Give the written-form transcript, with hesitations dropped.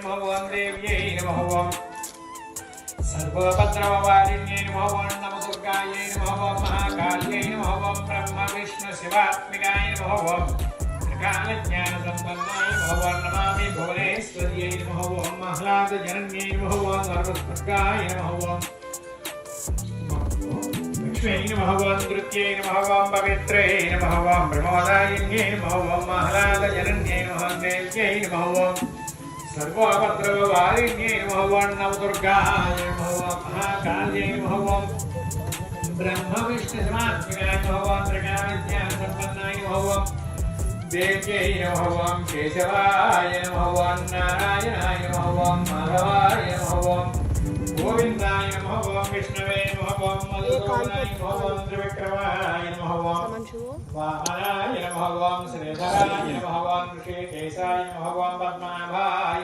नमः ओं देव्यै नमः ओं सर्वभद्रवारिण्यै नमः ओं नमदुर्गायै नमः ओं महाकाल्यै नमः ओं ब्रह्म विष्णु शिवात्मिकाय नमः ओं त्रिकालज्ञानसम्पन्नाय नमः ओं नमामि भुवनेश्वर्यै नमः ओं आह्लादजनन्यै नमः ओं सर्वस्वर्गाय नमः ओं लक्ष्म्यै नमः ओं नृत्यै नमः ओं पवित्रै नमः ओं प्रमोदायिन्यै नमः ओं आह्लादजनन्यै नमः देव्यै नमः ओं सर्वभद्रवारिण्यै नमः ओं नवदुर्गाय नमः ओं महाकाल्यै नमः ओं ब्रह्म विष्णु शिवात्मिकाय नमः ओं त्रिकालज्ञानसम्पन्नाय नमः ओं देव्यै नमः ओं केशवाय नमः ओं नारायणाय नमः ओं माधवाय नमः ओं गोविन्दाय नमः ओं विष्णवे नमः ओं मधुसूदनाय नमः ओं त्रिविक्रमाय नमः ओं वामनाय नमः ओं श्रीधराय नमः ओं ऋषिकेशाय नमः ओं पद्मनाभाय